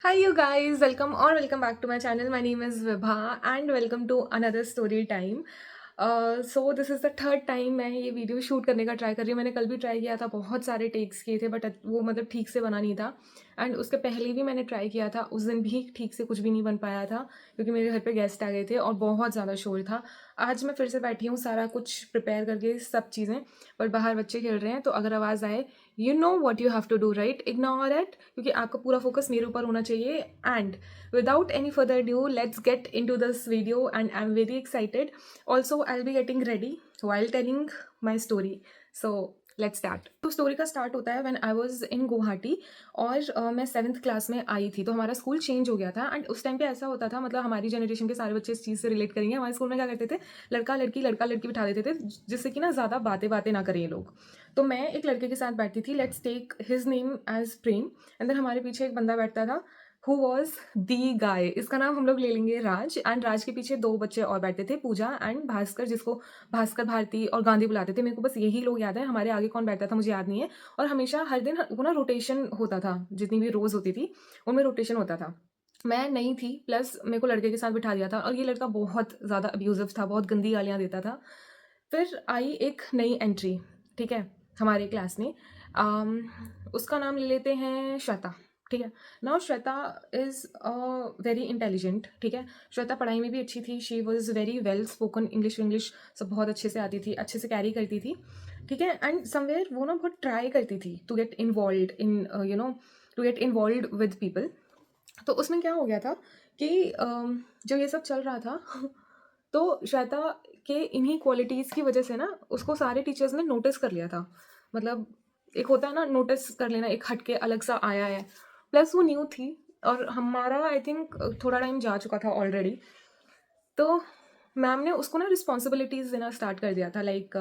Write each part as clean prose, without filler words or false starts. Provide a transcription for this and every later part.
Hi you guys, welcome back to my channel. My name is Vibha and welcome to another story time. So this is the third time मैं ये video shoot करने का try कर रही हूँ. मैंने कल भी ट्राई किया था, बहुत सारे टेक्स किए थे बट वो मतलब ठीक से बना नहीं था. एंड उसके पहले भी मैंने ट्राई किया था, उस दिन भी ठीक से कुछ भी नहीं बन पाया था क्योंकि मेरे घर पे गेस्ट आ गए थे और बहुत ज़्यादा शोर था. आज मैं फिर से बैठी हूँ सारा कुछ प्रिपेयर करके सब चीज़ें, बट बाहर बच्चे खेल रहे हैं तो अगर आवाज़ आए you know what you have to do right, ignore it क्योंकि आपका पूरा फोकस मेरे ऊपर होना चाहिए. And without any further ado, let's get into this video and I'm very excited. Also, I'll be getting ready while telling my story. So let's start. तो story का start होता है when I was in Guwahati और मैं 7th class में आई थी. तो हमारा स्कूल चेंज हो गया था एंड उस टाइम पे ऐसा होता था, मतलब हमारी जनरेशन के सारे बच्चे इस चीज़ से रिलेट करेंगे. हमारे स्कूल में क्या करते थे, लड़का लड़की बिठा देते थे जिससे कि ना ज़्यादा बातें बातें ना करें ये लोग. तो मैं एक लड़के के साथ बैठती थी, let's take his name as Prem. And then हमारे पीछे एक बंदा बैठता था हु वॉज दी गाय. इसका नाम हम लोग ले लेंगे राज. एंड राज के पीछे दो बच्चे और बैठते थे, पूजा एंड भास्कर, जिसको भास्कर भारती और गांधी बुलाते थे. मेरे को बस यही लोग याद है, हमारे आगे कौन बैठता था मुझे याद नहीं है. और हमेशा हर दिन वो ना रोटेशन होता था, जितनी भी रोज होती थी उनमें रोटेशन होता था. मैं नई थी, प्लस मेरे को लड़के के साथ बिठा दिया था और ये लड़का बहुत ज़्यादा अब्यूजिव था, बहुत गंदी गालियाँ देता था. फिर आई एक नई एंट्री, ठीक है, हमारे क्लास में. उसका नाम ले लेते हैं श्वेता. ठीक है. Now Shweta is very intelligent. ठीक है. श्वेता पढ़ाई में भी अच्छी थी. She was very well spoken. English English सब बहुत अच्छे से आती थी, अच्छे से कैरी करती थी. ठीक है. एंड समवेयर वो ना बहुत ट्राई करती थी to get involve in to get involve with people. तो उसमें क्या हो गया था कि जब ये सब चल रहा था तो श्वेता के इन्हीं क्वालिटीज़ की वजह से ना उसको सारे टीचर्स ने नोटिस कर लिया था. मतलब एक होता है ना नोटिस कर लेना, एक हटके अलग सा आया है. प्लस वो न्यू थी और हमारा आई थिंक थोड़ा टाइम जा चुका था ऑलरेडी. तो मैम ने उसको ना रिस्पॉन्सिबिलिटीज़ देना स्टार्ट कर दिया था, लाइक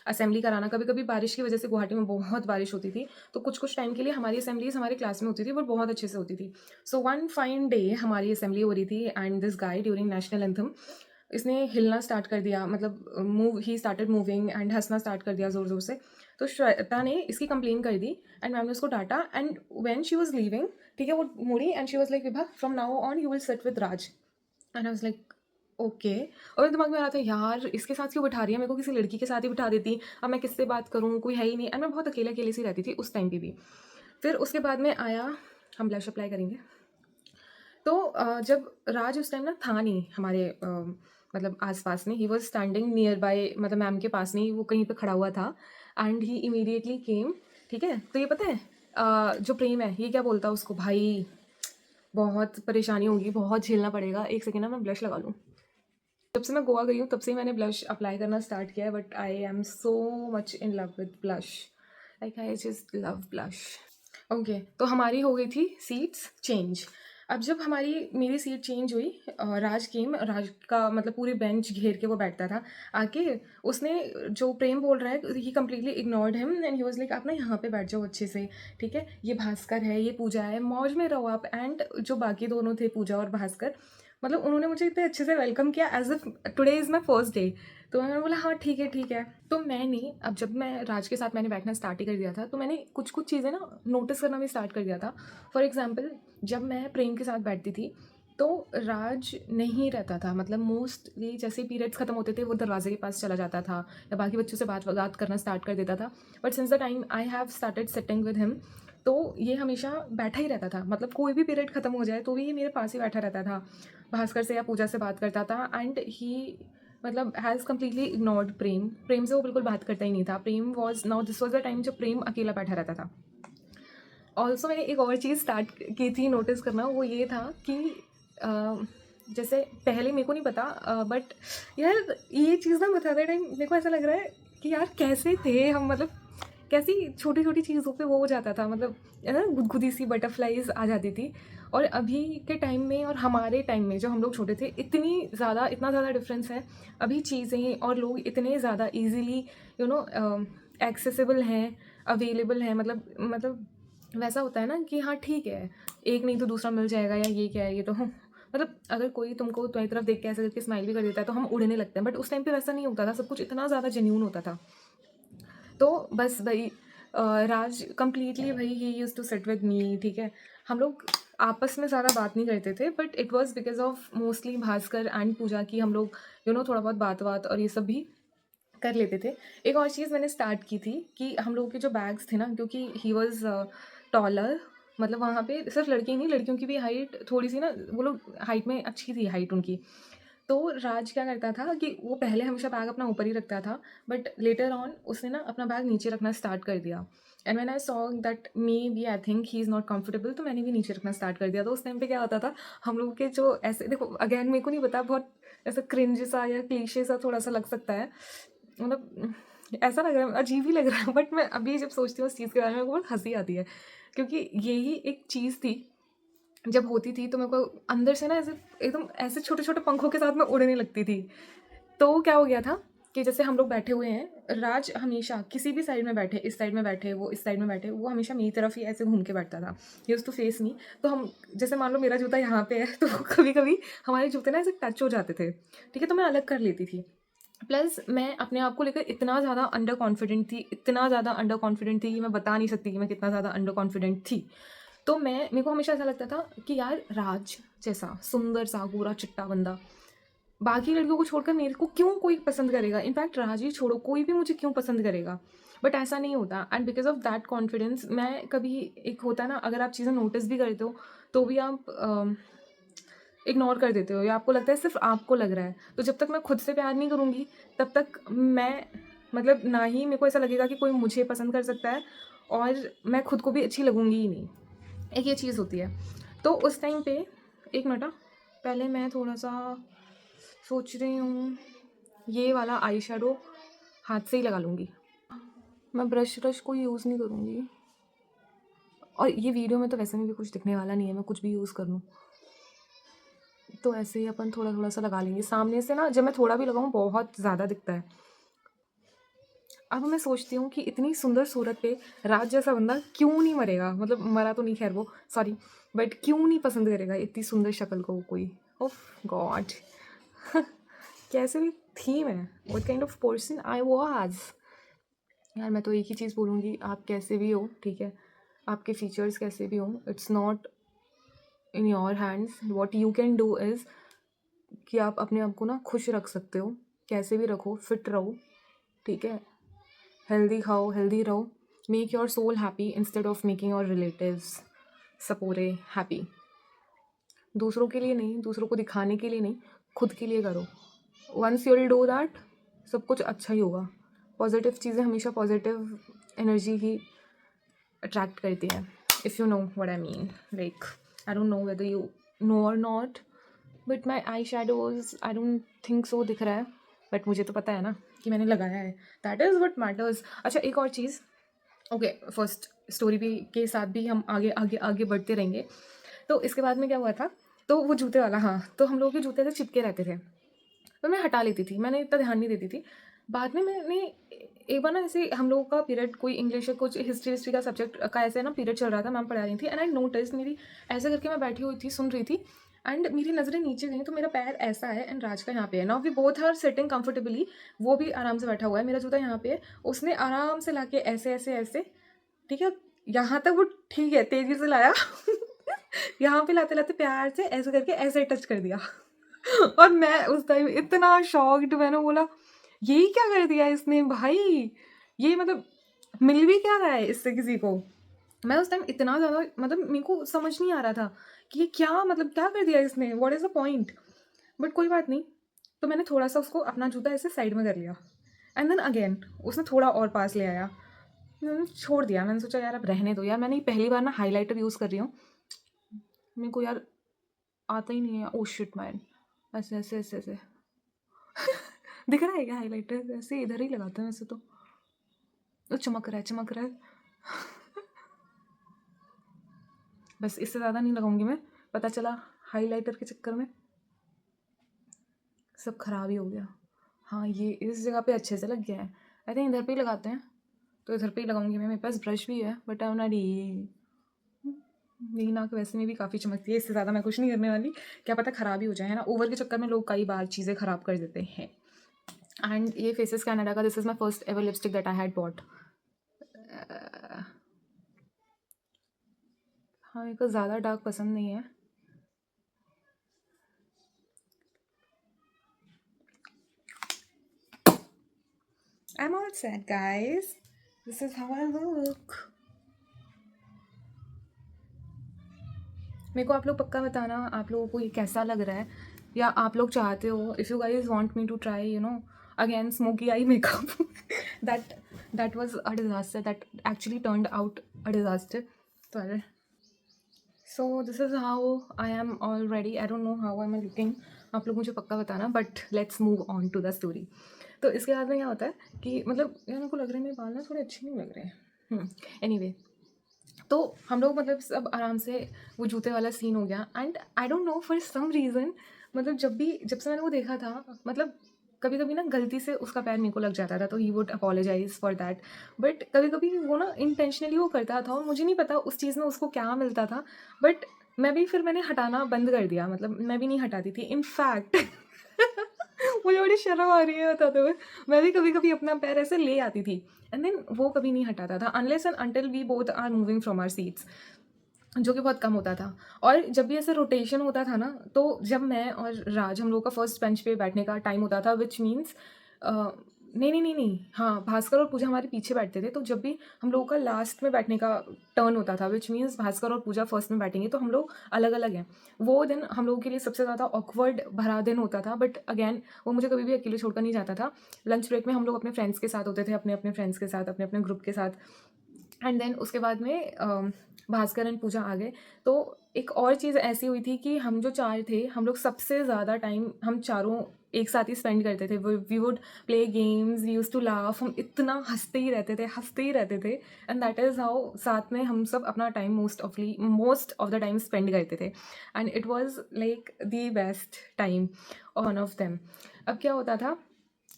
असेंबली कराना. कभी कभी बारिश की वजह से गुवाहाटी में बहुत बारिश होती थी, तो कुछ कुछ टाइम के लिए हमारी असेंबलीज हमारे क्लास में होती थी, बट बहुत अच्छे से होती थी. सो वन फाइन डे हमारी असेंबली हो रही थी and this guy during national anthem इसने हिलना स्टार्ट कर दिया, मतलब move he started moving and हंसना स्टार्ट कर दिया ज़ोर ज़ोर से. तो श्वेता ने इसकी कंप्लेन कर दी एंड मैम ने उसको डांटा. And when she was leaving, ठीक है, वो मुड़ी and she was like Vibha from now on you will sit with Raj. And I was like okay. और मेरे दिमाग में आ रहा था यार इसके साथ क्यों बिठा रही है, मेरे को किसी लड़की के साथ ही बिठा देती. अब मैं किससे बात करूँ, कोई है ही नहीं. एंड मैं बहुत अकेले अकेले सी रहती थी उस टाइम पे भी. फिर उसके बाद में आया, हम ब्लश अप्लाई करेंगे. तो जब राज उस टाइम ना था नहीं हमारे मतलब आसपास में, he was standing near by, मतलब मैम के पास नहीं, वो कहीं पे खड़ा हुआ था. एंड ही इमीडिएटली केम. ठीक है. तो ये पता है जो प्रेम है ये क्या बोलता है उसको, भाई बहुत परेशानी होगी, बहुत झेलना पड़ेगा. एक सेकेंड ना मैं ब्लश लगा लूँ. जब से मैं गोवा गई हूँ तब से ही मैंने ब्लश अप्लाई करना स्टार्ट किया है, but I am so much in love with blush. Like I just love blush. Okay. तो हमारी हो गई थी सीट्स चेंज. अब जब हमारी मेरी सीट चेंज हुई, राज केम. राज का मतलब पूरे बेंच घेर के वो बैठता था आके. उसने जो प्रेम बोल रहा है he completely ignored him and he was like आप ना यहाँ पे बैठ जाओ अच्छे से. ठीक है. ये भास्कर है, ये पूजा है, मौज में रहो आप. एंड जो बाकी दोनों थे, पूजा और भास्कर, मतलब उन्होंने मुझे इतने अच्छे से वेलकम किया as if today is my first day. तो मैंने बोला हाँ ठीक है ठीक है. तो मैंने अब जब मैं राज के साथ मैंने बैठना स्टार्ट ही कर दिया था, तो मैंने कुछ कुछ चीज़ें ना नोटिस करना भी स्टार्ट कर दिया था. फॉर एग्जाम्पल जब मैं प्रेम के साथ बैठती थी तो राज नहीं रहता था, मतलब मोस्टली जैसे पीरियड्स खत्म होते थे वो दरवाजे के पास चला जाता था या बाकी बच्चों से बात करना स्टार्ट कर देता था. But since the time I have started sitting with him, तो ये हमेशा बैठा ही रहता था. मतलब कोई भी पीरियड खत्म हो जाए तो भी ये मेरे पास ही बैठा रहता था, भास्कर से या पूजा से बात करता था. एंड ही मतलब has completely ignored Prem. Prem से वो बिल्कुल बात करता ही नहीं था. Prem was now this was the time जब प्रेम अकेला बैठा रहता था. ऑल्सो मैंने एक और चीज़ स्टार्ट की थी नोटिस करना, वो ये था कि जैसे पहले मेरे को नहीं पता बट यार ये चीज़ ना बताते टाइम मेरे को ऐसा लग रहा है कि यार कैसे थे हम, मतलब कैसी छोटी छोटी चीज़ों पे वो हो जाता था, मतलब है ना गुदगुदी सी बटरफ्लाइज आ जाती थी. और अभी के टाइम में और हमारे टाइम में जब हम लोग छोटे थे इतना ज़्यादा डिफरेंस है. अभी चीज़ें और लोग इतने ज़्यादा ईजीली एक्सेसिबल हैं, अवेलेबल हैं. मतलब वैसा होता है ना कि हाँ ठीक है, एक नहीं तो दूसरा मिल जाएगा, या ये क्या है ये तो मतलब अगर कोई तुमको तुम्हारी तरफ देख के ऐसे करके स्माइल भी कर देता है तो हम उड़ने लगते हैं. बट उस टाइम पे वैसा नहीं होता था, सब कुछ इतना ज़्यादा जेन्यून होता था. तो बस भाई राज कम्प्लीटली भाई he used to sit with me. ठीक है. हम लोग आपस में ज़्यादा बात नहीं करते थे, but it was because of mostly Bhaskar and Puja की हम लोग थोड़ा बहुत बात और ये सब भी कर लेते थे। एक और चीज़ मैंने स्टार्ट की थी कि हम लोगों के जो बैग्स थे ना, क्योंकि ही वाज़ टॉलर, मतलब वहाँ पे सिर्फ लड़के ही नहीं, लड़कियों की भी हाइट थोड़ी सी ना, वो लोग हाइट में अच्छी थी हाइट उनकी। तो राज क्या करता था कि वो पहले हमेशा बैग अपना ऊपर ही रखता था, बट लेटर ऑन उसने ना अपना बैग नीचे रखना स्टार्ट कर दिया। And when I saw that may be I think he is not comfortable, तो मैंने भी नीचे रखना स्टार्ट कर दिया। तो उस टाइम पे क्या होता था, हम लोग के जो ऐसे, देखो अगेन मेरे को नहीं पता, बहुत ऐसा क्रिंज सा या क्लीशे सा थोड़ा सा लग सकता है, मतलब ऐसा लग रहा है, अजीब ही लग रहा है, बट मैं अभी जब सोचती हूँ उस चीज़ के बारे में, मेरे को बहुत हंसी आती है, क्योंकि यही एक चीज़ थी जब होती थी, तो मेरे को अंदर से ना ऐसे एकदम ऐसे छोटे छोटे पंखों के साथ मैं उड़ने लगती थी। तो क्या हो गया था कि जैसे हम लोग बैठे हुए हैं, राज हमेशा किसी भी साइड में बैठे, इस साइड में बैठे, वो इस साइड में बैठे, वो हमेशा मेरी तरफ ही ऐसे घूम के बैठता था। He used to face me. तो हम, जैसे मान लो मेरा जूता यहाँ पे है, तो कभी कभी हमारे जूते ना ऐसे टच हो जाते थे, ठीक है, तो मैं अलग कर लेती थी। प्लस मैं अपने आप को लेकर इतना ज़्यादा अंडर कॉन्फिडेंट थी, इतना ज़्यादा अंडर कॉन्फिडेंट थी कि मैं बता नहीं सकती कि मैं कितना ज़्यादा अंडर कॉन्फिडेंट थी। तो मेरे को हमेशा ऐसा लगता था कि यार राज जैसा सुंदर सा गोरा चिट्टा बंदा बाकी लड़कियों को छोड़कर मेरे को क्यों कोई पसंद करेगा, इनफैक्ट राज ही छोड़ो, कोई भी मुझे क्यों पसंद करेगा। बट ऐसा नहीं होता, and because of that confidence मैं कभी, एक होता है ना, अगर आप चीज़ें नोटिस भी करते हो तो भी आप इग्नोर कर देते हो, या आपको लगता है सिर्फ आपको लग रहा है। तो जब तक मैं खुद से प्यार नहीं करूँगी, तब तक मैं, मतलब ना ही मेरे को ऐसा लगेगा कि कोई मुझे पसंद कर सकता है, और मैं खुद को भी अच्छी लगूंगी ही नहीं। एक ये चीज़ होती है। तो उस टाइम पे, एक मिनट, पहले मैं थोड़ा सा सोच रही हूँ, ये वाला आई शेडो हाथ से ही लगा लूँगी, मैं ब्रश व्रश कोई यूज़ नहीं करूँगी। और ये वीडियो में तो वैसे में भी कुछ दिखने वाला नहीं है, मैं कुछ भी यूज़ कर लूँ, तो ऐसे ही अपन थोड़ा थोड़ा सा लगा लेंगे। सामने से ना जब मैं थोड़ा भी लगाऊँ बहुत ज़्यादा दिखता है। अब मैं सोचती हूँ कि इतनी सुंदर सूरत पे राज जैसा बंदा क्यों नहीं मरेगा, मतलब मरा तो नहीं, खैर वो सॉरी, बट क्यों नहीं पसंद करेगा इतनी सुंदर शक्ल को कोई। ओफ गॉड कैसे भी थी मैं, what kind of person I was. यार मैं तो एक ही चीज़ बोलूँगी, आप कैसे भी हो, ठीक है, आपके फीचर्स कैसे भी हो, it's not in your hands. What you can do is कि आप अपने आप को ना खुश रख सकते हो, कैसे भी रखो, फिट रहो, ठीक है, हेल्दी खाओ, हेल्दी रहो, make your soul happy instead of making your relatives सपोरे हैप्पी। दूसरों के लिए नहीं, दूसरों को दिखाने के लिए नहीं, खुद के लिए करो। Once you will do that, सब कुछ अच्छा ही होगा। पॉजिटिव चीज़ें हमेशा पॉजिटिव एनर्जी ही अट्रैक्ट करती हैं, if you know what I mean. Like I don't know whether you know or not, but my eye shadows I don't think so दिख रहा है, बट मुझे तो पता है ना कि मैंने लगाया है, दैट इज़ वट मैटर्स। अच्छा एक और चीज़, ओके, फर्स्ट स्टोरी भी के साथ भी हम आगे आगे आगे बढ़ते रहेंगे। तो इसके बाद में क्या हुआ था, तो वो जूते वाला, हाँ, तो हम लोग के जूते ऐसे चिपके रहते थे, तो मैं हटा लेती थी, मैंने इतना ध्यान नहीं देती थी। बाद में मैंने एक बार ना, ऐसे हम लोगों का पीरियड, कोई इंग्लिश या कुछ हिस्ट्री का सब्जेक्ट का ऐसे ना पीरियड चल रहा था, मैम पढ़ा रही थी, एंड आई नोटिस, मेरी ऐसे करके मैं बैठी हुई थी, सुन रही थी, एंड मेरी नज़रें नीचे गई, तो मेरा पैर ऐसा है एंड राज का यहाँ पे है। Now we both are sitting comfortably, वो भी आराम से बैठा हुआ है, मेरा जूता यहाँ पे है, उसने आराम से लाके ऐसे ऐसे ऐसे, ठीक है, यहाँ तक वो ठीक है, तेजी से लाया यहाँ पे लाते लाते प्यार से ऐसे करके ऐसे टच कर दिया और मैं उस टाइम इतना शॉक्ड, मैंने बोला यही क्या कर दिया इसने भाई, ये मतलब मिल भी क्या रहा है इससे किसी को। मैं उस टाइम इतना ज़्यादा, मतलब मेरे को समझ नहीं आ रहा था कि ये क्या, मतलब क्या कर दिया इसने, what is the point. But कोई बात नहीं, तो मैंने थोड़ा सा उसको अपना जूता ऐसे साइड में कर लिया, एंड देन अगेन उसने थोड़ा और पास ले आया, मैंने छोड़ दिया, मैंने सोचा यार अब रहने दो यार। मैंने पहली बार ना हाईलाइटर यूज़ कर रही हूँ, मेरे को यार आता ही नहीं है, ओ शिट मैन, ऐसे ऐसे ऐसे ऐसे दिख रहा है क्या हाईलाइटर, ऐसे इधर ही लगाते हैं वैसे तो चमक रहा है, चमक रहा है बस इससे ज़्यादा नहीं लगाऊंगी मैं, पता चला हाईलाइटर के चक्कर में सब खराब ही हो गया। हाँ ये इस जगह पे अच्छे से लग गया है, आई थिंक इधर पे ही लगाते हैं, तो इधर पे ही लगाऊंगी मैं। मेरे पास ब्रश भी है, बट आई नॉट, मेरी नाक वैसे में भी काफ़ी चमकती है, इससे ज़्यादा मैं कुछ नहीं करने वाली, क्या पता ख़राब ही हो जाए, है ना। ओवर के चक्कर में लोग कई बार चीज़ें ख़राब कर देते हैं। एंड ये फेसेस कैनेडा का, this is my first ever lipstick that I had bought. हाँ, मेरे को ज़्यादा डार्क पसंद नहीं है। I'm all set, guys. This is how I look. मेरे को आप लोग पक्का बताना आप लोगों को ये कैसा लग रहा है, या आप लोग चाहते हो, if you guys want me to try again smoky eye makeup that that was a disaster, that actually turned out a disaster. So this is how I am already, I don't know how I am looking, आप लोग मुझे पक्का बताना, but let's move on to the story. तो इसके बाद में क्या होता है कि मतलब यार मेरे को लग रहा है मेरे बाल ना थोड़े अच्छे नहीं लग रहे हैं। एनीवे, तो हम लोग मतलब सब आराम से वो जूते वाला सीन हो गया, and I don't know for some reason, मतलब जब से मैंने वो देखा था, मतलब कभी कभी ना गलती से उसका पैर मेरे को लग जाता था तो ही would apologise for that, but कभी कभी वो ना इंटेंशनली वो करता था और मुझे नहीं पता उस चीज़ में उसको क्या मिलता था, बट मैंने हटाना बंद कर दिया, मतलब मैं भी नहीं हटाती थी इनफैक्ट मुझे बड़ी शर्म आ रही है बताते हुए, मैं भी कभी कभी अपना पैर ऐसे ले आती थी, एंड देन वो कभी नहीं हटाता था unless and until we both are moving from our seats, जो कि बहुत कम होता था। और जब भी ऐसे रोटेशन होता था ना, तो जब मैं और राज हम लोग का फर्स्ट बेंच पे बैठने का टाइम होता था, विच मीन्स नहीं, हाँ, भास्कर और पूजा हमारे पीछे बैठते थे, तो जब भी हम लोगों का लास्ट में बैठने का टर्न होता था, विच मीन्स भास्कर और पूजा फर्स्ट में बैठेंगे, तो हम लोग अलग अलग हैं। वो दिन हम लोगों के लिए सबसे ज़्यादा ऑकवर्ड भरा दिन होता था, बट अगेन वो मुझे कभी भी अकेले छोड़कर नहीं जाता था। लंच ब्रेक में हम लोग अपने फ्रेंड्स के साथ होते थे, अपने अपने फ्रेंड्स के साथ, अपने अपने ग्रुप के साथ, एंड देन उसके बाद में भास्कर एंड पूजा आ गए। तो एक और चीज़ ऐसी हुई थी कि हम जो चार थे, हम लोग सबसे ज़्यादा टाइम हम चारों एक साथ ही स्पेंड करते थे। We would play games, we use to laugh, हम इतना हंसते ही रहते थे, एंड दैट इज़ हाउ साथ में हम सब अपना time most of the time spend करते थे, and it was like the best time, one of them. अब क्या होता था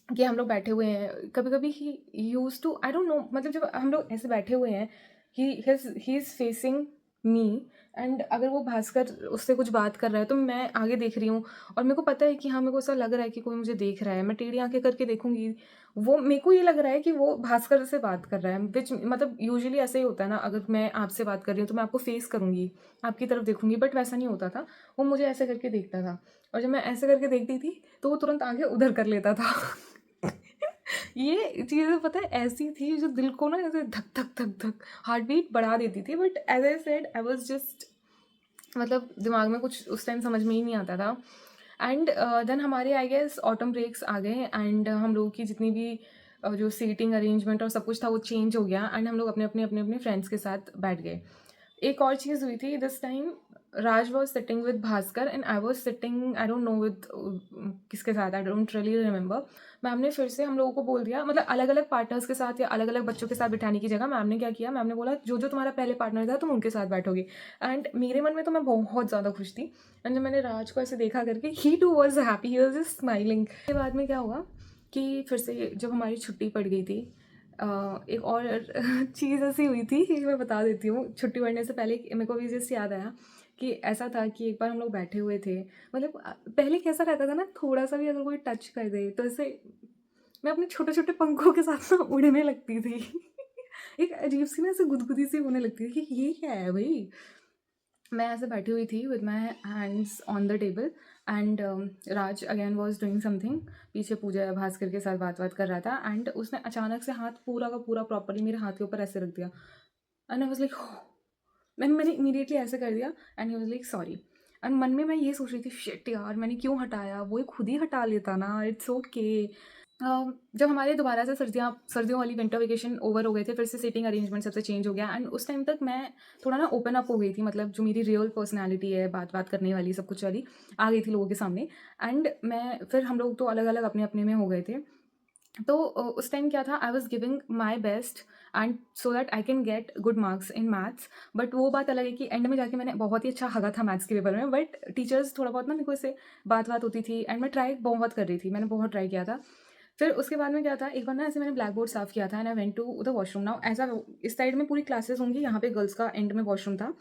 कि हम लोग बैठे हुए हैं, कभी कभी he used to, I don't know, मतलब जब हम लोग ऐसे बैठे हुए हैं, he is facing me, and अगर वो भास्कर उससे कुछ बात कर रहा है तो मैं आगे देख रही हूँ, और मेरे को पता है कि हाँ, मेरे को ऐसा लग रहा है कि कोई मुझे देख रहा है, मैं टेढ़ी आंखें करके देखूंगी, वो मेरे को ये लग रहा है कि वो भास्कर से बात कर रहा है, विच मतलब यूजुअली ऐसे ही होता है ना, अगर मैं आपसे बात कर रही हूँ तो मैं आपको फेस करूँगी, आपकी तरफ देखूंगी, बट वैसा नहीं होता था, वो मुझे ऐसे करके देखता था, और जब मैं ऐसे करके देखती थी तो वो तुरंत आगे उधर कर लेता था ये चीज़ें पता है ऐसी थी जो दिल को ना ऐसे धक धक धक धक हार्ट बीट बढ़ा देती थी, but as I said I was just, मतलब दिमाग में कुछ उस टाइम समझ में ही नहीं आता था। एंड देन हमारे आई गेस ऑटम ब्रेक्स आ गए, एंड हम लोगों की जितनी भी जो सीटिंग अरेंजमेंट और सब कुछ था वो चेंज हो गया, एंड हम लोग अपने अपने अपने अपने फ्रेंड्स के साथ बैठ गए। एक और चीज़ हुई थी this time, Raj was sitting with Bhaskar and I was sitting, I don't know with किसके साथ, I don't really remember. Ma'am ने फिर से हम लोगों को बोल दिया, मतलब अलग अलग पार्टनर्स के साथ या अलग अलग बच्चों के साथ बिठाने की जगह मैम ने क्या किया, मैम ने बोला जो जो तुम्हारा पहले पार्टनर था तुम उनके साथ बैठोगे, एंड मेरे मन में तो मैं बहुत ज़्यादा खुश थी, एंड जब मैंने राज को ऐसे देखा करके, he too was happy, he was just smiling. के बाद में क्या हुआ कि फिर से जब हमारी छुट्टी पड़ गई थी, एक और चीज़ ऐसी हुई थी कि मैं बता देती हूँ, छुट्टी पड़ने से पहले मेरे को भी जस्ट याद आया कि ऐसा था कि एक बार हम लोग बैठे हुए थे, मतलब पहले कैसा रहता था ना, थोड़ा सा भी अगर कोई टच कर दे तो ऐसे मैं अपने छोटे छोटे पंखों के साथ ना उड़ने लगती थी एक अजीब सी ना ऐसे गुदगुदी सी होने लगती थी कि ये क्या है भाई। मैं ऐसे बैठी हुई थी with my hands on the table, and Raj again was doing something, पीछे पूजा भास्कर के साथ बात कर रहा था, एंड उसने अचानक से हाथ पूरा का पूरा प्रॉपरली मेरे हाथ के ऊपर ऐसे रख दिया, एंड आई वाज लाइक, मैंने इमीडिएटली ऐसे कर दिया, and he was like sorry, and मन में मैं ये सोच रही थी शिट यार मैंने क्यों हटाया, वो खुद ही हटा लेता ना, इट्स ओके। जब हमारे दोबारा से सर्दियों वाली विंटर वेकेशन ओवर हो गए थे, फिर से सीटिंग अरेंजमेंट सबसे चेंज हो गया, एंड उस टाइम तक मैं थोड़ा ना ओपन अप हो गई थी, मतलब जो मेरी रियल पर्सनैलिटी है, बात करने वाली, सब कुछ वाली आ गई थी लोगों के सामने, एंड मैं फिर हम लोग तो अलग अलग अपने अपने में हो गए थे। तो उस टाइम क्या था, I was giving my best and so that I can get good marks in maths, but वो बात अलग है कि एंड में जाके मैंने बहुत ही अच्छा हगा था मैथ्स के पेपर में, बट टीचर्स थोड़ा बहुत ना मेरे को इससे बात होती थी, एंड मैं ट्राई बहुत कर रही थी, मैंने बहुत ट्राई किया था। फिर उसके बाद में क्या था, एक बार ना ऐसे मैंने ब्लैक बोर्ड साफ किया था, and I went to the washroom. Now ऐसा इस साइड में पूरी क्लासेस होंगी, यहाँ पे गर्ल्स का एंड में वॉशरूम था,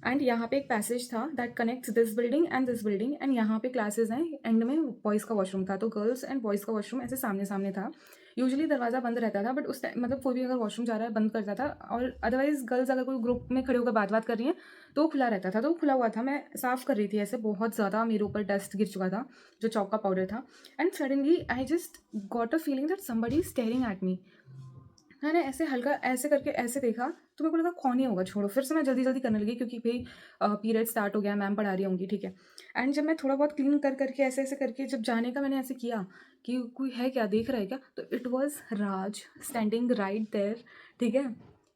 एंड यहाँ पे एक पैसेज था that connects this building and this building, and यहाँ पे क्लासेस हैं, एंड में बॉयज़ का वॉशरूम था, तो गर्ल्स एंड बॉयज़ का वॉशरूम ऐसे सामने सामने था। यूजुअली दरवाज़ा बंद रहता था, बट उस टाइम मतलब कोई भी अगर वॉशरूम जा रहा है बंद करता था, और अदरवाइज़ गर्ल्स अगर कोई ग्रुप में खड़े होकर बात कर रही हैं तो वो खुला रहता था। तो वो खुला हुआ था, मैं साफ़ कर रही थी, ऐसे बहुत ज़्यादा मेरे ऊपर डस्ट गिर चुका था जो चॉक का पाउडर था, and suddenly I just got a feeling that somebody is staring at me. मैंने ऐसे हल्का ऐसे करके ऐसे देखा, तो मेरे को लगा कौन ही होगा, छोड़ो। फिर से मैं जल्दी जल्दी करने लगी क्योंकि भाई पीरियड स्टार्ट हो गया, मैम पढ़ा रही होंगी, ठीक है। एंड जब मैं थोड़ा बहुत क्लीन कर करके ऐसे ऐसे करके जब जाने का मैंने ऐसे किया कि कोई है क्या, देख रहा है क्या, तो it was Raj standing right there, ठीक है।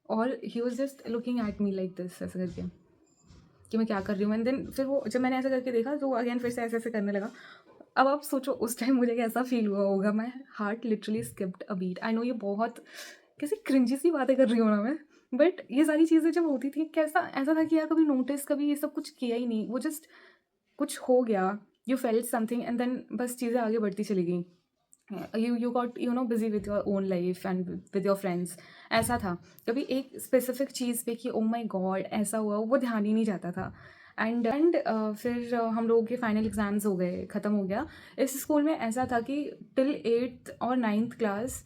और he was just looking at me like this, ऐसे करके कि मैं क्या कर रही हूँ। एंड देन फिर वो जब मैंने ऐसा करके देखा तो अगेन फिर से ऐसे ऐसे करने लगा। अब आप सोचो उस टाइम मुझे कैसा फील हुआ होगा। My heart literally skipped a beat. I know ये बहुत कैसी क्रिंजी सी बातें कर रही हूँ ना मैं, बट ये सारी चीज़ें जब होती थी कैसा ऐसा था कि यार कभी नोटिस कभी ये सब कुछ किया ही नहीं, वो जस्ट कुछ हो गया, you felt something and then बस चीज़ें आगे बढ़ती चली गई। You got busy with your own life and with your friends. ऐसा था, कभी एक स्पेसिफिक चीज़ पे कि ओ माई गॉड ऐसा हुआ, वो ध्यान ही नहीं जाता था। एंड फिर हम लोगों के फाइनल एग्ज़ाम्स हो गए, ख़त्म हो गया। इस स्कूल में ऐसा था कि टिल 8th और 9th क्लास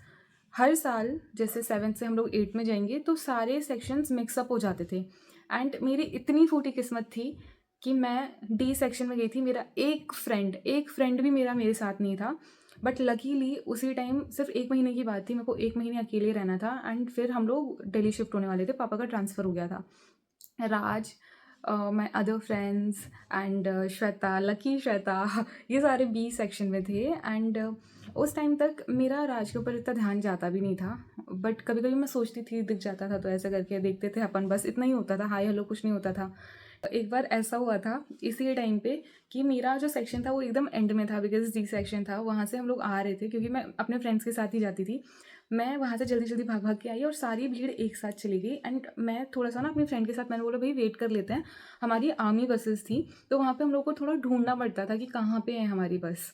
हर साल, जैसे 7th से हम लोग 8th में जाएंगे तो सारे सेक्शंस मिक्सअप हो जाते थे। एंड मेरी इतनी फूटी किस्मत थी कि मैं डी सेक्शन में गई थी। मेरा एक फ्रेंड भी मेरे साथ नहीं था, बट लकीली उसी टाइम सिर्फ 1 महीने की बात थी, मेरे को 1 महीने अकेले रहना था। एंड फिर हम लोग दिल्ली शिफ्ट होने वाले थे, पापा का ट्रांसफ़र हो गया था। Raj, my other friends and Shweta, lucky Shweta ये सारे बी सेक्शन में थे। एंड उस टाइम तक मेरा राज के ऊपर इतना ध्यान जाता भी नहीं था, बट कभी कभी मैं सोचती थी, दिख जाता था तो ऐसे करके देखते थे अपन, बस इतना ही होता था, हाय हेलो कुछ नहीं होता था। एक बार ऐसा हुआ था इसी टाइम पे कि मेरा जो सेक्शन था वो एकदम एंड में था, बिकॉज डी सेक्शन था, वहाँ से हम लोग आ रहे थे क्योंकि मैं अपने फ्रेंड्स के साथ ही जाती थी। मैं वहाँ से जल्दी जल्दी भाग भाग के आई और सारी भीड़ एक साथ चली गई। एंड मैं थोड़ा सा ना अपनी फ्रेंड के साथ, मैंने बोला भाई वेट कर लेते हैं, हमारी आर्मी बसेस थी तो वहाँ पे हम लोग को थोड़ा ढूंढना पड़ता था कि कहाँ पे है हमारी बस,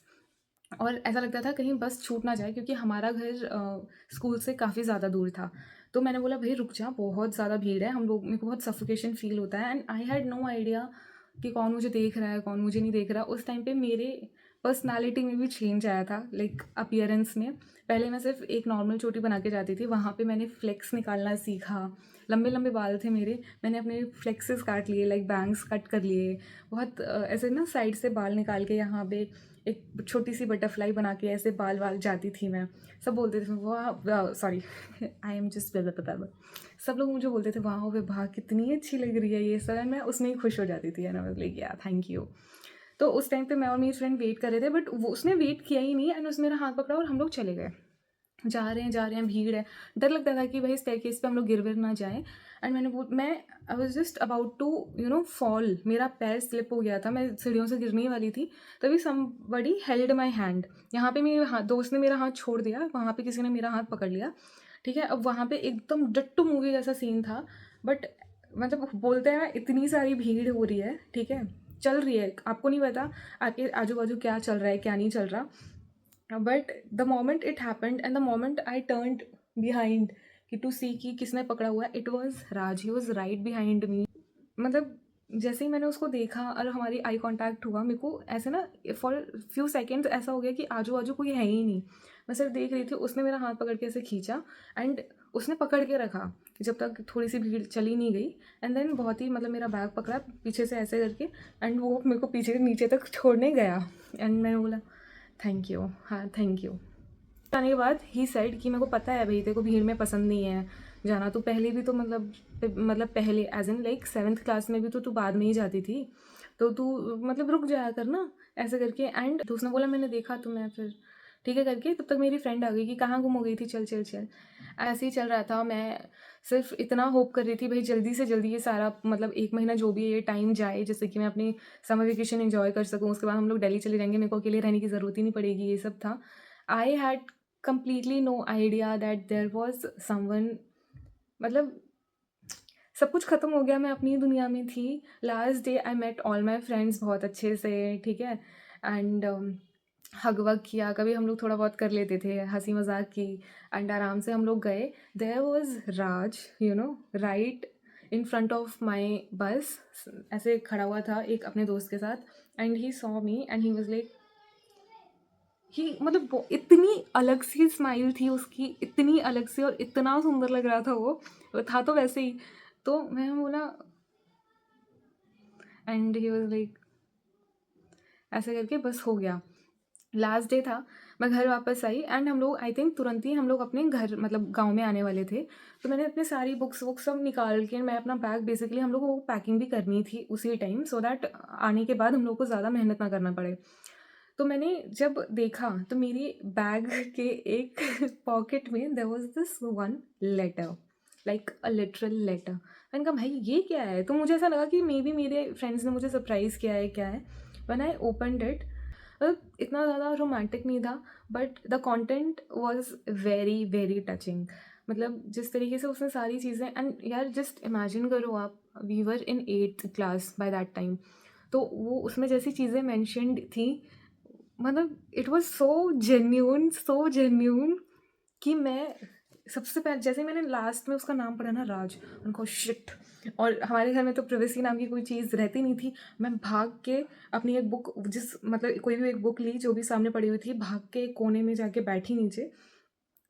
और ऐसा लगता था कहीं बस छूट ना जाए क्योंकि हमारा घर स्कूल से काफ़ी ज़्यादा दूर था। तो मैंने बोला भाई रुक जा, बहुत ज़्यादा भीड़ है, हम लोग, मेरे को बहुत सफोकेशन फील होता है। And I had no idea कि कौन मुझे देख रहा है कौन मुझे नहीं देख रहा। उस टाइम पे मेरे पर्सनालिटी में भी चेंज आया था, लाइक अपीयरेंस में। पहले मैं सिर्फ एक नॉर्मल चोटी बना के जाती थी, वहाँ पे मैंने फ्लेक्स निकालना सीखा। लंबे लंबे बाल थे मेरे, मैंने अपने फ्लेक्सेस काट लिए, लाइक बैंग्स कट कर लिए, बहुत ऐसे ना साइड से बाल निकाल के यहाँ पे एक छोटी सी बटरफ्लाई बना के ऐसे बाल वाल जाती थी मैं। सब बोलते थे वाह, सॉरी आई एम जस्ट सब लोग मुझे बोलते थे वाह विभा कितनी अच्छी लग रही है ये सब, एंड मैं उसमें ही खुश हो जाती थी, एंड आई वाज लाइक या थैंक यू। तो उस टाइम पे मैं और मेरी फ्रेंड वेट कर रहे थे, बट वो उसने वेट किया ही नहीं, एंड उसने मेरा हाथ पकड़ा और हम लोग चले गए। जा रहे हैं, भीड़ है, डर लगता था कि भाई स्टेयरकेस पे हम लोग गिर विर ना जाए। एंड मैं I was just about to fall, मेरा पैर स्लिप हो गया था, मैं सीढ़ियों से गिरने ही वाली थी, तभी समबडी हेल्ड माई हैंड। यहाँ पे मेरे दोस्त ने मेरा हाथ छोड़ दिया, वहाँ पे किसी ने मेरा हाथ पकड़ लिया, ठीक है। अब वहाँ पे एकदम डट्टू मूवी जैसा सीन था, बट मतलब बोलते हैं ना इतनी सारी भीड़ हो रही है, ठीक है, चल रही है, आपको नहीं पता आपके आजू बाजू क्या चल रहा है क्या नहीं चल रहा। But the moment it happened and the moment I turned behind कि टू सी कि किसने पकड़ा हुआ है, it was Raj, he was right behind me. मतलब जैसे ही मैंने उसको देखा और हमारी आई कांटेक्ट हुआ, मेरे को ऐसे ना फॉर फ्यू सेकेंड्स ऐसा हो गया कि आजू बाजू कोई है ही नहीं, मैं सिर्फ देख रही थी। उसने मेरा हाथ पकड़ के ऐसे खींचा एंड उसने पकड़ के रखा जब तक थोड़ी सी भीड़ चली नहीं गई। एंड देन बहुत ही मतलब मेरा बैग पकड़ा पीछे से ऐसे करके, एंड वो मेरे को पीछे नीचे तक छोड़ने गया। एंड मैंने बोला थैंक यू, हाँ थैंक यू। आने के बाद ही सेड कि मेरे को पता है भाई तेरे को भीड़ में पसंद नहीं है जाना, तो पहले भी तो मतलब पहले as in like 7th class में भी तो तू बाद में ही जाती थी, तो तू मतलब रुक जाया कर ना, ऐसे करके। एंड तो उसने बोला मैंने देखा तो मैं फिर ठीक है करके, तब तक मेरी फ्रेंड आ गई कि कहाँ गुम हो गई थी, चल चल चल। ऐसे ही चल रहा था, मैं सिर्फ इतना होप कर रही थी भाई जल्दी से जल्दी ये सारा मतलब 1 महीना जो भी है ये टाइम जाए, जैसे कि मैं अपनी समर वेकेशन एंजॉय कर सकूँ, उसके बाद हम लोग दिल्ली चले जाएंगे, मेरे को अकेले रहने की ज़रूरत ही नहीं पड़ेगी, ये सब था। I had completely no idea that there was someone, मतलब सब कुछ ख़त्म हो गया, मैं अपनी दुनिया में थी। Last day I met all my friends बहुत अच्छे से, ठीक है। एंड हग वग किया, कभी हम लोग थोड़ा बहुत कर लेते थे, हंसी मजाक की, एंड आराम से हम लोग गए। There was Raj right in front of my bus, ऐसे खड़ा हुआ था एक अपने दोस्त के साथ, and he saw me and he was like he मतलब वो इतनी अलग सी स्माइल थी उसकी, इतनी अलग सी, और इतना सुंदर लग रहा था वो था तो वैसे ही। तो मैं बोला, एंड ही वाज लाइक, ऐसे करके बस हो गया। लास्ट डे था, मैं घर वापस आई एंड हम लोग आई थिंक तुरंत ही हम लोग अपने घर मतलब गांव में आने वाले थे। तो मैंने अपने सारी बुक्स वुक्स सब निकाल के, मैं अपना बैग बेसिकली, हम लोग को पैकिंग भी करनी थी उसी टाइम, सो दैट आने के बाद हम लोग को ज़्यादा मेहनत ना करना पड़े। तो मैंने जब देखा तो मेरी बैग के एक पॉकेट में there was this one letter, like a literal letter. मैंने कहा भाई ये क्या है? तो मुझे ऐसा लगा कि मे बी मेरे फ्रेंड्स ने मुझे सरप्राइज़ किया है, क्या है। व्हेन आई ओपनड इट, इतना ज़्यादा रोमांटिक नहीं था, but the content was very very touching. मतलब जिस तरीके से उसने सारी चीज़ें, एंड यार जस्ट इमेजिन करो आप, we were in 8th class by that time. तो वो उसमें जैसी चीज़ें मैंशनड थी, मतलब इट वाज सो जेन्यून कि मैं सबसे पहले जैसे मैंने लास्ट में उसका नाम पढ़ा ना, राज, उनको शिट। और हमारे घर में तो प्रिवेसी नाम की कोई चीज़ रहती नहीं थी। मैं भाग के अपनी एक बुक, जिस मतलब कोई भी एक बुक ली जो भी सामने पड़ी हुई थी, भाग के एक कोने में जाके बैठी नीचे,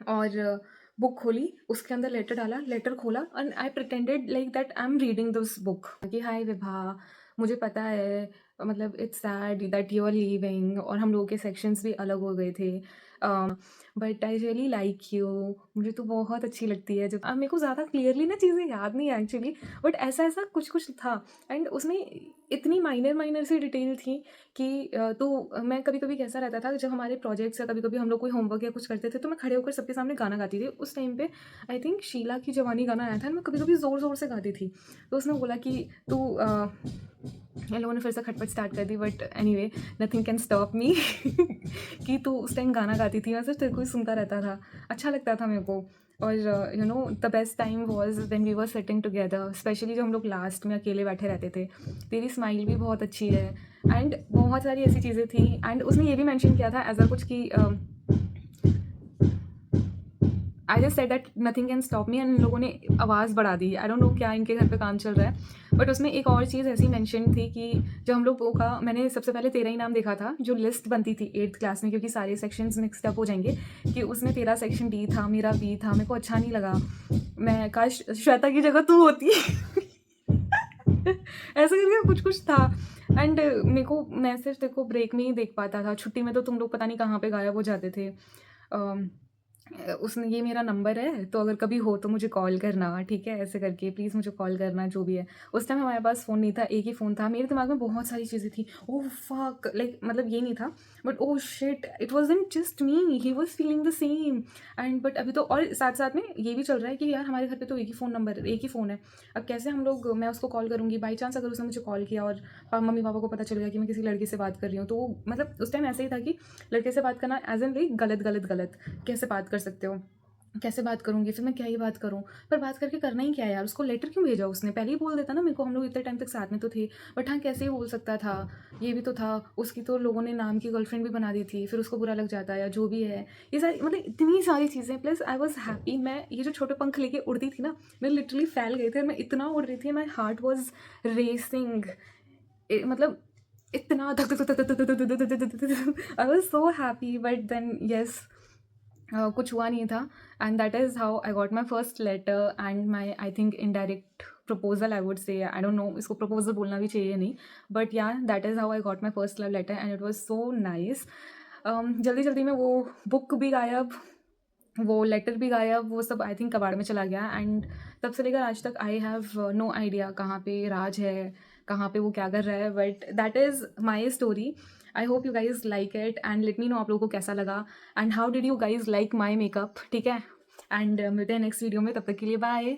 और बुक खोली, उसके अंदर लेटर डाला, लेटर खोला, and I pretended like that I am reading this book कि हाय विभा, मुझे पता है, मतलब it's sad that you are leaving, और हम लोगों के सेक्शंस भी अलग हो गए थे, but I really like you, मुझे तो बहुत अच्छी लगती है। जब अब मेरे को ज़्यादा क्लियरली ना चीज़ें याद नहीं है एक्चुअली, बट ऐसा ऐसा कुछ कुछ था। एंड उसमें इतनी माइनर माइनर सी डिटेल थी कि तो मैं कभी कभी कैसा रहता था, जब हमारे प्रोजेक्ट्स या कभी कभी हम लोग कोई होमवर्क या कुछ करते थे, तो मैं खड़े होकर सबके सामने गाना गाती थी। उस टाइम पे आई थिंक शीला की जवानी गाना आया था, मैं कभी कभी ज़ोर ज़ोर से गाती थी। तो उसने बोला कि तू इन लोगों ने फिर से खटपट स्टार्ट कर दी, but anyway, nothing can stop me कि तू उस टाइम गाना गाती थी, मैं सिर्फ तेरे को ही सुनता रहता था, अच्छा लगता था मेरे को। और you know the best time was when we were sitting together, specially जब हम लोग लास्ट में अकेले बैठे रहते थे। तेरी स्माइल भी बहुत अच्छी है, एंड बहुत सारी ऐसी चीज़ें थी। एंड उसने ये भी मेंशन किया था एज अ कुछ कि I just said that nothing can stop me, and in लोगों ने आवाज़ बढ़ा दी। आई डोंट नो क्या इनके घर पे काम चल रहा है, बट उसमें एक और चीज़ ऐसी मेंशन थी कि जो हम लोगों का, मैंने सबसे पहले तेरा ही नाम देखा था, जो लिस्ट बनती थी 8th क्लास में, क्योंकि सारे सेक्शंस मिक्सड अप हो जाएंगे, कि उसमें तेरा सेक्शन डी था, मेरा बी था। मेरे को अच्छा नहीं लगा, मैं काश श्वेता की जगह तू होती ऐसा करके कुछ कुछ था। एंड मेरे को, मैं सिर्फ तेरे को ब्रेक में ही देख पाता था, छुट्टी में तो तुम लोग पता नहीं कहाँ पे गायब हो जाते थे। उसने, ये मेरा नंबर है, तो अगर कभी हो तो मुझे कॉल करना, ठीक है, ऐसे करके प्लीज़ मुझे कॉल करना, जो भी है। उस टाइम हमारे पास फ़ोन नहीं था, एक ही फ़ोन था। मेरे दिमाग में बहुत सारी चीज़ें थी, ओह फक, लाइक मतलब ये नहीं था, but oh shit, it wasn't just me, he was feeling the same. And but अभी तो, और साथ साथ में ये भी चल रहा है कि यार हमारे घर पे तो एक ही फ़ोन नंबर, एक ही फ़ोन है। अब कैसे हम लोग, मैं उसको कॉल करूँगी, बाई चांस अगर उसने मुझे कॉल किया और मम्मी पापा को पता चल गया कि मैं किसी लड़के से बात कर रही हूँ, तो वो मतलब उस टाइम ऐसे ही था कि लड़के से बात करना एज एन लाइक गलत गलत गलत, कैसे बात कर सकते हो, कैसे बात करूँगी, फिर मैं क्या ही बात करूँ। पर बात करके करना ही क्या है यार, उसको लेटर क्यों भेजा उसने, पहले ही बोल देता ना मेरे को, हम लोग इतने टाइम तक साथ में तो थे। बट हाँ, कैसे ही बोल सकता था, ये भी तो था, उसकी तो लोगों ने नाम की गर्लफ्रेंड भी बना दी थी, फिर उसको बुरा लग जाता या जो भी है। ये सारी मतलब इतनी सारी चीज़ें, प्लस आई वॉज हैप्पी। मैं ये जो छोटे पंख लेके उड़ती थी ना, मैं लिटरली फैल गए थे, मैं इतना उड़ रही थी, माई हार्ट वॉज रेसिंग, मतलब इतना धक धक धक धक धक धक, I was so happy. But then yes, कुछ हुआ नहीं था, and that is how I got my first letter and my I think indirect proposal, I would say, I don't know इसको प्रपोजल बोलना भी चाहिए नहीं, but yeah that is how I got my first love letter, and it was so nice. जल्दी जल्दी में वो book भी गायब, वो लेटर भी गायब, वो सब आई थिंक कबाड़ में चला गया। एंड तब से लेकर आज तक आई हैव नो आइडिया कहाँ पे राज है, कहाँ पे वो क्या कर रहा है, but that is my story. I hope you guys like it, and let me know आप लोगों को कैसा लगा, and how did you guys like my makeup, ठीक है। एंड मिलते हैं नेक्स्ट वीडियो में, तब तक के लिए बाय।